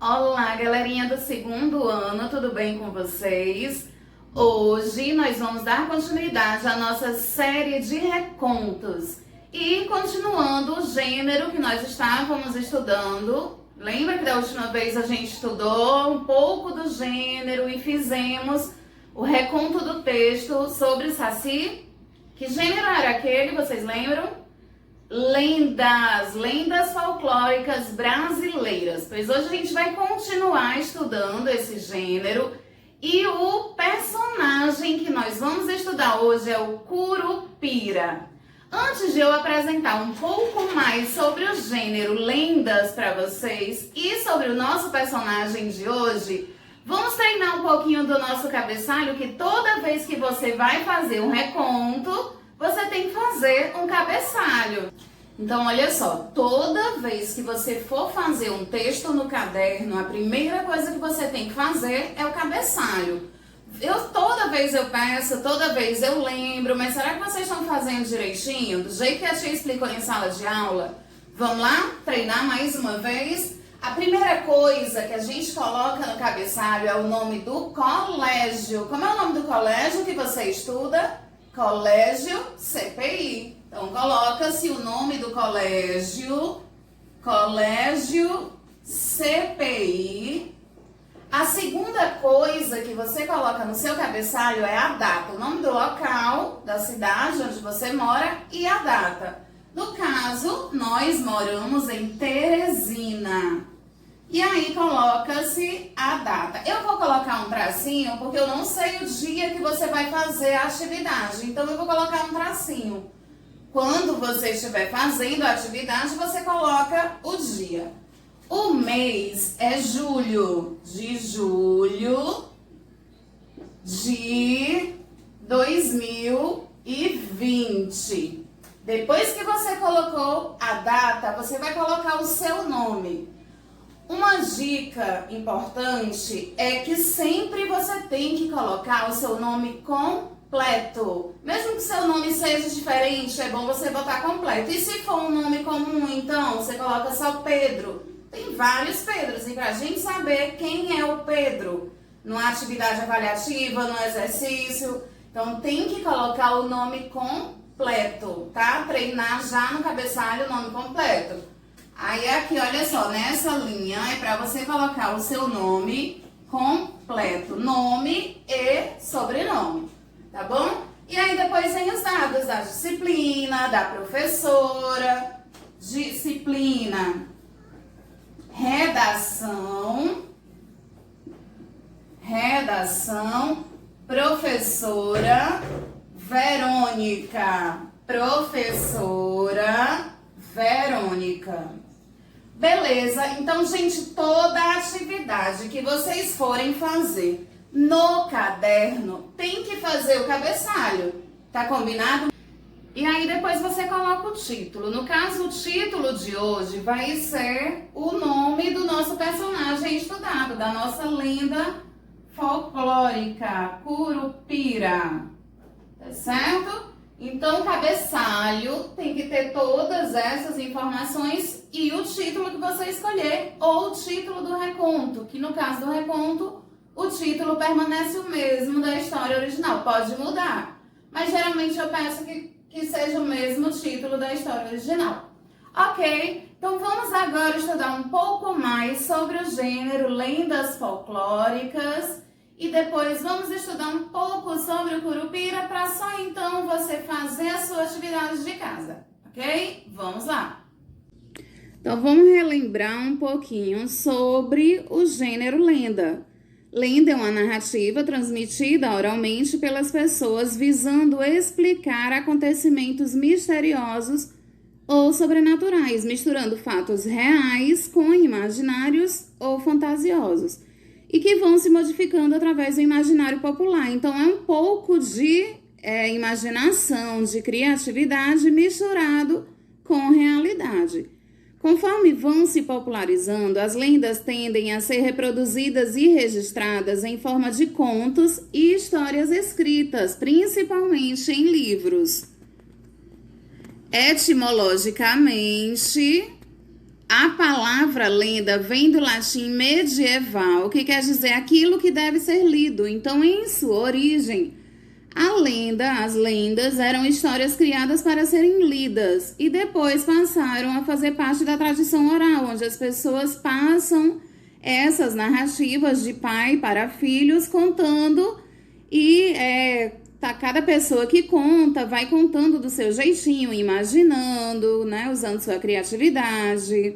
Olá, galerinha do segundo ano, tudo bem com vocês? Hoje nós vamos dar continuidade à nossa série de recontos e continuando o gênero que nós estávamos estudando. Lembra que da última vez a gente estudou um pouco do gênero e fizemos o reconto do texto sobre Saci? Que gênero era aquele, vocês lembram? Lendas folclóricas brasileiras. Pois hoje a gente vai continuar estudando esse gênero e o personagem que nós vamos estudar hoje é o Curupira. Antes de eu apresentar um pouco mais sobre o gênero lendas para vocês e sobre o nosso personagem de hoje, vamos treinar um pouquinho do nosso cabeçalho, que toda vez que você vai fazer um reconto, você tem que fazer um cabeçalho. Então, olha só, toda vez que você for fazer um texto no caderno, a primeira coisa que você tem que fazer é o cabeçalho. Toda vez eu peço, toda vez eu lembro, mas será que vocês estão fazendo direitinho? Do jeito que a tia explicou em sala de aula? Vamos lá? Treinar mais uma vez? A primeira coisa que a gente coloca no cabeçalho é o nome do colégio. Como é o nome do colégio que você estuda? Colégio CPI. Então, coloca-se o nome do colégio, Colégio CPI. A segunda coisa que você coloca no seu cabeçalho é a data, o nome do local, da cidade onde você mora e a data. No caso, nós moramos em Teresina. E aí coloca-se a data. Eu vou colocar um tracinho porque eu não sei o dia que você vai fazer a atividade. Então eu vou colocar um tracinho. Quando você estiver fazendo a atividade, você coloca o dia. O mês é julho. De julho de 2020. Depois que você colocou a data, você vai colocar o seu nome. Uma dica importante é que sempre você tem que colocar o seu nome completo. Mesmo que seu nome seja diferente, é bom você botar completo. E se for um nome comum, então, você coloca só Pedro. Tem vários Pedros, e pra gente saber quem é o Pedro numa atividade avaliativa, no exercício, então tem que colocar o nome completo, tá? Treinar já no cabeçalho o nome completo. Aí aqui, olha só, nessa linha é para você colocar o seu nome completo, nome e sobrenome, tá bom? E aí depois vem os dados da disciplina, da professora, disciplina, redação, professora Verônica. Beleza, então, gente, toda a atividade que vocês forem fazer no caderno tem que fazer o cabeçalho, tá combinado? E aí depois você coloca o título. No caso, o título de hoje vai ser o nome do nosso personagem estudado, da nossa lenda folclórica, Curupira, tá certo? Então, o cabeçalho tem que ter todas essas informações e o título que você escolher, ou o título do reconto, que no caso do reconto, o título permanece o mesmo da história original, pode mudar, mas geralmente eu peço que seja o mesmo título da história original. Ok, então vamos agora estudar um pouco mais sobre o gênero lendas folclóricas. E depois vamos estudar um pouco sobre o Curupira para só então você fazer a sua atividade de casa, ok? Vamos lá! Então vamos relembrar um pouquinho sobre o gênero lenda. Lenda é uma narrativa transmitida oralmente pelas pessoas visando explicar acontecimentos misteriosos ou sobrenaturais, misturando fatos reais com imaginários ou fantasiosos, e que vão se modificando através do imaginário popular. Então, é um pouco de imaginação, de criatividade misturado com realidade. Conforme vão se popularizando, as lendas tendem a ser reproduzidas e registradas em forma de contos e histórias escritas, principalmente em livros. Etimologicamente, A palavra lenda vem do latim medieval, que quer dizer aquilo que deve ser lido. Então, em sua origem, as lendas eram histórias criadas para serem lidas e depois passaram a fazer parte da tradição oral, onde as pessoas passam essas narrativas de pai para filhos contando e cada pessoa que conta vai contando do seu jeitinho, imaginando, né, usando sua criatividade.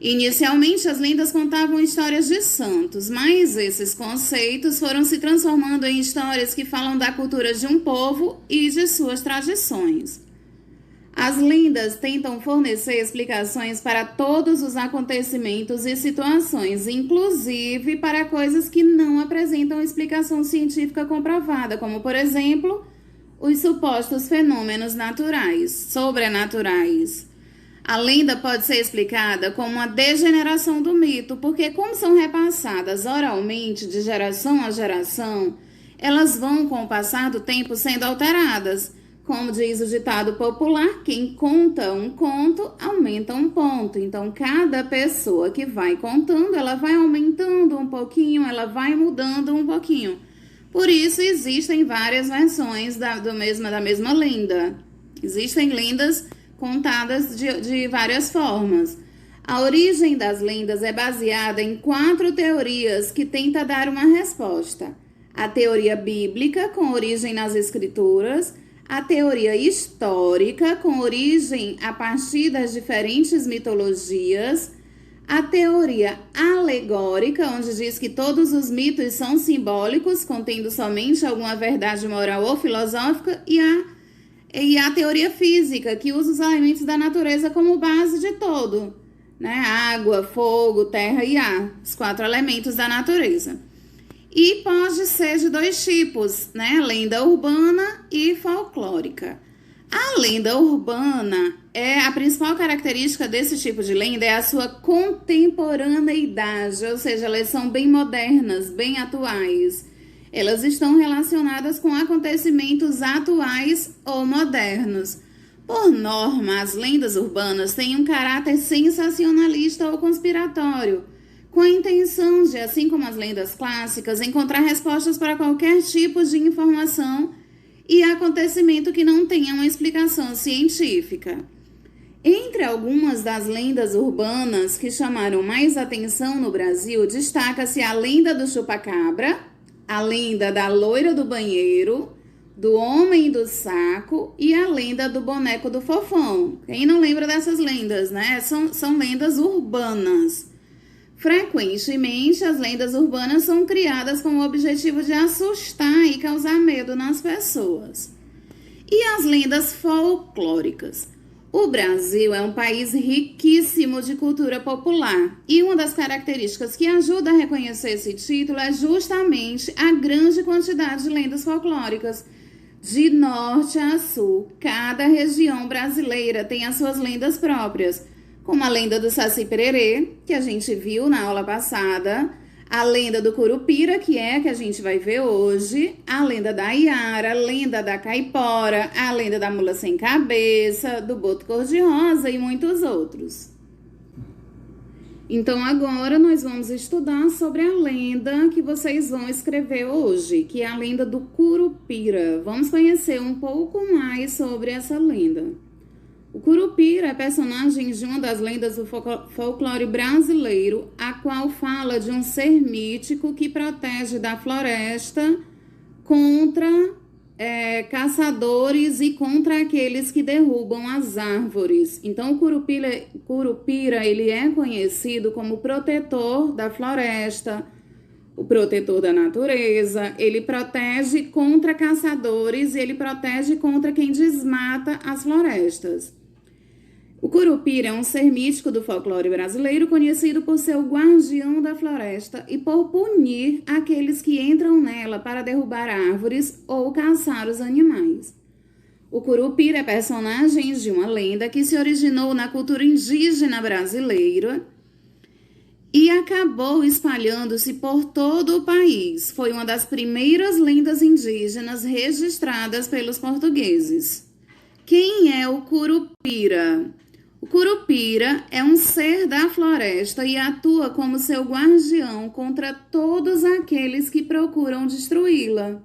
Inicialmente, as lendas contavam histórias de santos, mas esses conceitos foram se transformando em histórias que falam da cultura de um povo e de suas tradições. As lendas tentam fornecer explicações para todos os acontecimentos e situações, inclusive para coisas que não apresentam explicação científica comprovada, como, por exemplo, os supostos fenômenos naturais, sobrenaturais. A lenda pode ser explicada como uma degeneração do mito, porque como são repassadas oralmente de geração a geração, elas vão, com o passar do tempo, sendo alteradas. Como diz o ditado popular, quem conta um conto, aumenta um ponto. Então, cada pessoa que vai contando, ela vai aumentando um pouquinho, ela vai mudando um pouquinho. Por isso, existem várias versões da mesma lenda. Existem lendas contadas de várias formas. A origem das lendas é baseada em 4 teorias que tentam dar uma resposta. A teoria bíblica, com origem nas escrituras, a teoria histórica, com origem a partir das diferentes mitologias, a teoria alegórica, onde diz que todos os mitos são simbólicos, contendo somente alguma verdade moral ou filosófica, e a teoria física, que usa os elementos da natureza como base de todo, né? Água, fogo, terra e ar, os 4 elementos da natureza. E pode ser de 2 tipos, né? Lenda urbana e folclórica. A lenda urbana, a principal característica desse tipo de lenda é a sua contemporaneidade, ou seja, elas são bem modernas, bem atuais. Elas estão relacionadas com acontecimentos atuais ou modernos. Por norma, as lendas urbanas têm um caráter sensacionalista ou conspiratório, com a intenção de, assim como as lendas clássicas, encontrar respostas para qualquer tipo de informação e acontecimento que não tenha uma explicação científica. Entre algumas das lendas urbanas que chamaram mais atenção no Brasil, destaca-se a lenda do chupacabra, a lenda da loira do banheiro, do homem do saco e a lenda do boneco do fofão. Quem não lembra dessas lendas, né? São lendas urbanas. Frequentemente, as lendas urbanas são criadas com o objetivo de assustar e causar medo nas pessoas. E as lendas folclóricas? O Brasil é um país riquíssimo de cultura popular e uma das características que ajuda a reconhecer esse título é justamente a grande quantidade de lendas folclóricas. De norte a sul, cada região brasileira tem as suas lendas próprias, como a lenda do Saci-Pererê, que a gente viu na aula passada, a lenda do Curupira, que é a que a gente vai ver hoje, a lenda da Iara, a lenda da Caipora, a lenda da Mula Sem Cabeça, do Boto Cor-de-Rosa e muitos outros. Então, agora nós vamos estudar sobre a lenda que vocês vão escrever hoje, que é a lenda do Curupira. Vamos conhecer um pouco mais sobre essa lenda. O Curupira é personagem de uma das lendas do folclore brasileiro, a qual fala de um ser mítico que protege da floresta contra caçadores e contra aqueles que derrubam as árvores. Então, o Curupira ele é conhecido como protetor da floresta, o protetor da natureza. Ele protege contra caçadores e ele protege contra quem desmata as florestas. O Curupira é um ser mítico do folclore brasileiro conhecido por ser o guardião da floresta e por punir aqueles que entram nela para derrubar árvores ou caçar os animais. O Curupira é personagem de uma lenda que se originou na cultura indígena brasileira e acabou espalhando-se por todo o país. Foi uma das primeiras lendas indígenas registradas pelos portugueses. Quem é o Curupira? O curupira é um ser da floresta e atua como seu guardião contra todos aqueles que procuram destruí-la.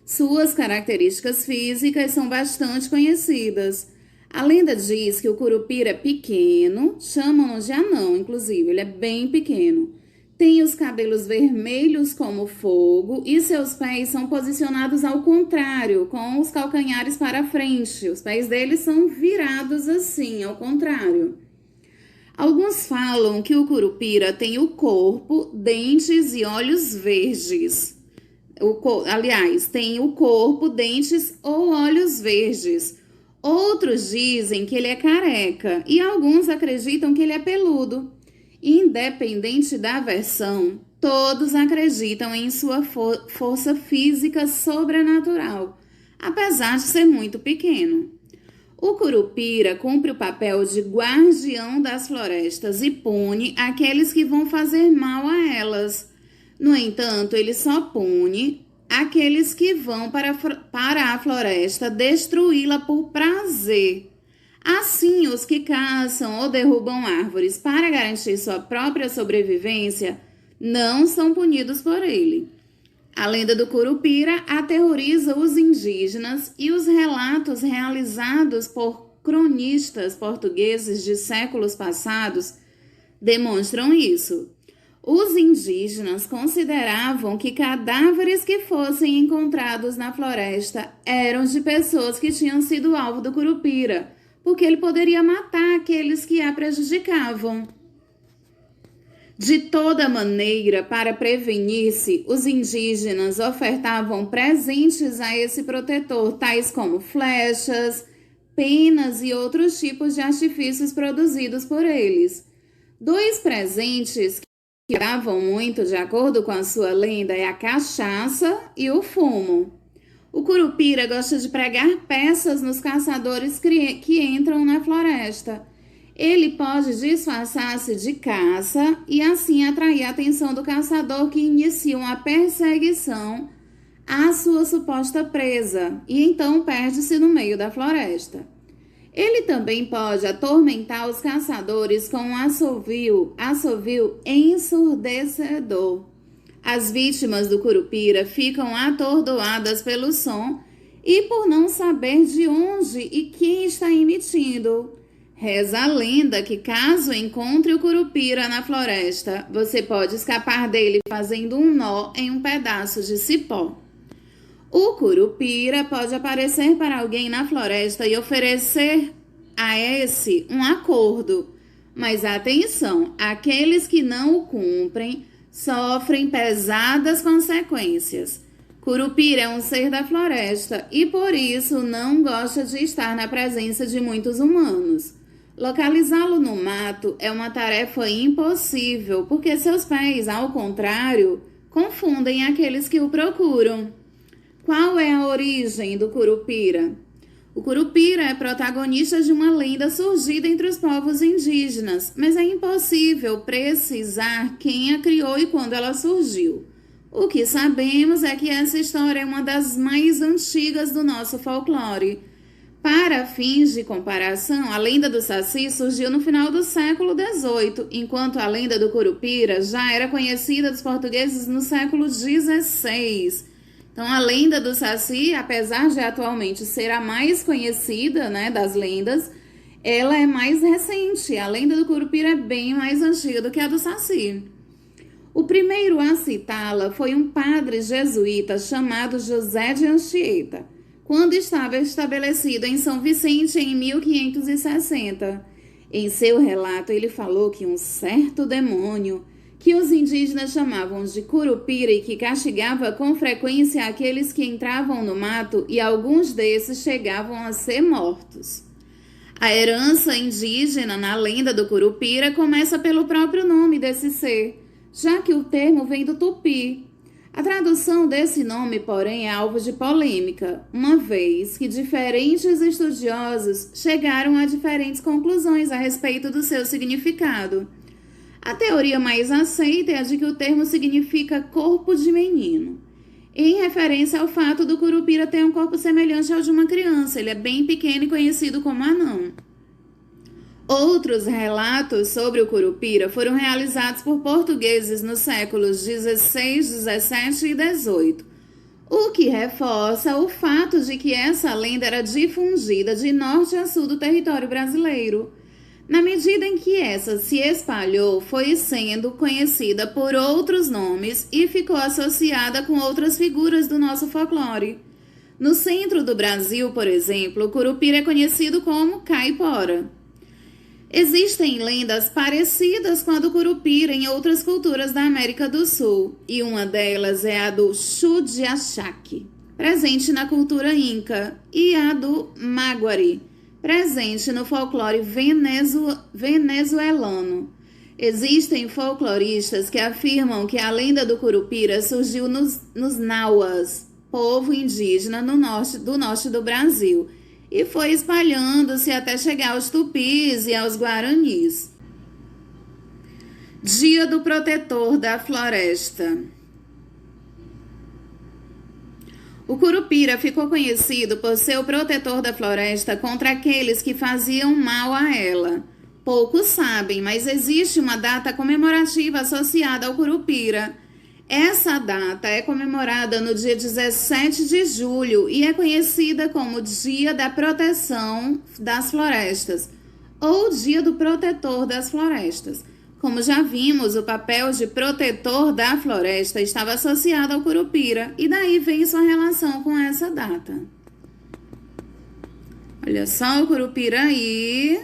Suas características físicas são bastante conhecidas. A lenda diz que o curupira é pequeno, chamam-no de anão, inclusive, ele é bem pequeno. Tem os cabelos vermelhos como fogo e seus pés são posicionados ao contrário, com os calcanhares para frente. Os pés dele são virados assim, ao contrário. Alguns falam que o curupira tem o corpo, dentes e olhos verdes. Tem o corpo, dentes ou olhos verdes. Outros dizem que ele é careca e alguns acreditam que ele é peludo. Independente da versão, todos acreditam em sua força física sobrenatural, apesar de ser muito pequeno. O curupira cumpre o papel de guardião das florestas e pune aqueles que vão fazer mal a elas. No entanto, ele só pune aqueles que vão para a floresta destruí-la por prazer. Assim, os que caçam ou derrubam árvores para garantir sua própria sobrevivência não são punidos por ele. A lenda do curupira aterroriza os indígenas e os relatos realizados por cronistas portugueses de séculos passados demonstram isso. Os indígenas consideravam que cadáveres que fossem encontrados na floresta eram de pessoas que tinham sido alvo do curupira, porque ele poderia matar aqueles que a prejudicavam. De toda maneira, para prevenir-se, os indígenas ofertavam presentes a esse protetor, tais como flechas, penas e outros tipos de artifícios produzidos por eles. Dois presentes que davam muito, de acordo com a sua lenda, é a cachaça e o fumo. O curupira gosta de pregar peças nos caçadores que entram na floresta. Ele pode disfarçar-se de caça e assim atrair a atenção do caçador que inicia uma perseguição à sua suposta presa e então perde-se no meio da floresta. Ele também pode atormentar os caçadores com um assovio ensurdecedor. As vítimas do curupira ficam atordoadas pelo som e por não saber de onde e quem está emitindo. Reza a lenda que caso encontre o curupira na floresta, você pode escapar dele fazendo um nó em um pedaço de cipó. O curupira pode aparecer para alguém na floresta e oferecer a esse um acordo. Mas atenção, aqueles que não o cumprem sofrem pesadas consequências. Curupira é um ser da floresta e por isso não gosta de estar na presença de muitos humanos. Localizá-lo no mato é uma tarefa impossível, porque seus pés, ao contrário, confundem aqueles que o procuram. Qual é a origem do curupira? O curupira é protagonista de uma lenda surgida entre os povos indígenas, mas é impossível precisar quem a criou e quando ela surgiu. O que sabemos é que essa história é uma das mais antigas do nosso folclore. Para fins de comparação, a lenda do Saci surgiu no final do século XVIII, enquanto a lenda do curupira já era conhecida dos portugueses no século XVI. Então, a lenda do Saci, apesar de atualmente ser a mais conhecida, das lendas, ela é mais recente. A lenda do curupira é bem mais antiga do que a do Saci. O primeiro a citá-la foi um padre jesuíta chamado José de Anchieta, quando estava estabelecido em São Vicente em 1560. Em seu relato, ele falou que um certo demônio, que os indígenas chamavam de curupira e que castigava com frequência aqueles que entravam no mato, e alguns desses chegavam a ser mortos. A herança indígena na lenda do curupira começa pelo próprio nome desse ser, já que o termo vem do tupi. A tradução desse nome, porém, é alvo de polêmica, uma vez que diferentes estudiosos chegaram a diferentes conclusões a respeito do seu significado. A teoria mais aceita é a de que o termo significa corpo de menino, em referência ao fato do curupira ter um corpo semelhante ao de uma criança. Ele é bem pequeno e conhecido como anão. Outros relatos sobre o Curupira foram realizados por portugueses nos séculos 16, 17 e 18, o que reforça o fato de que essa lenda era difundida de norte a sul do território brasileiro. Na medida em que essa se espalhou, foi sendo conhecida por outros nomes e ficou associada com outras figuras do nosso folclore. No centro do Brasil, por exemplo, o Curupira é conhecido como caipora. Existem lendas parecidas com a do Curupira em outras culturas da América do Sul, e uma delas é a do Xudiaxaque, presente na cultura inca, e a do Maguari, presente no folclore venezuelano. Existem folcloristas que afirmam que a lenda do Curupira surgiu nos Nauas, povo indígena do norte do Brasil, e foi espalhando-se até chegar aos tupis e aos guaranis. Dia do Protetor da Floresta. O Curupira ficou conhecido por ser o protetor da floresta contra aqueles que faziam mal a ela. Poucos sabem, mas existe uma data comemorativa associada ao Curupira. Essa data é comemorada no dia 17 de julho e é conhecida como Dia da Proteção das Florestas, ou Dia do Protetor das Florestas. Como já vimos, o papel de protetor da floresta estava associado ao Curupira, e daí vem sua relação com essa data. Olha só o Curupira aí,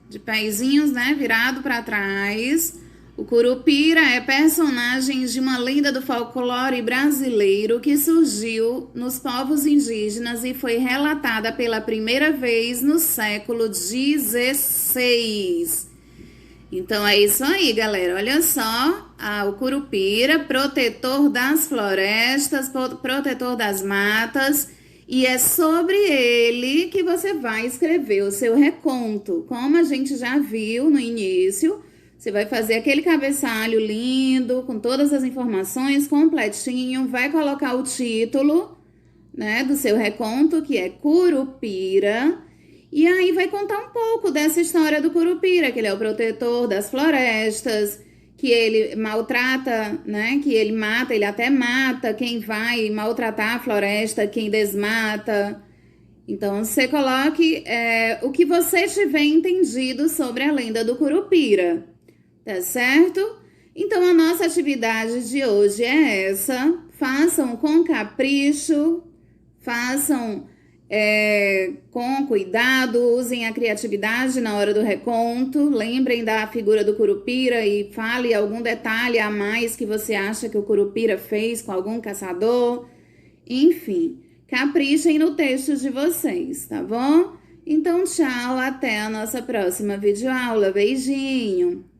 de pezinhos, né, virado para trás. O Curupira é personagem de uma lenda do folclore brasileiro que surgiu nos povos indígenas e foi relatada pela primeira vez no século XVI. Então é isso aí, galera. Olha só, o Curupira, protetor das florestas, protetor das matas, e é sobre ele que você vai escrever o seu reconto. Como a gente já viu no início, você vai fazer aquele cabeçalho lindo, com todas as informações completinho, vai colocar o título, né, do seu reconto, que é Curupira, e aí vai contar um pouco dessa história do Curupira, que ele é o protetor das florestas, que ele maltrata, né, que ele mata, ele até mata quem vai maltratar a floresta, quem desmata. Então, você coloque o que você tiver entendido sobre a lenda do Curupira. Tá certo? Então, a nossa atividade de hoje é essa. Façam com capricho, façam com cuidado, usem a criatividade na hora do reconto. Lembrem da figura do Curupira e fale algum detalhe a mais que você acha que o Curupira fez com algum caçador. Enfim, caprichem no texto de vocês, tá bom? Então, tchau, até a nossa próxima videoaula. Beijinho!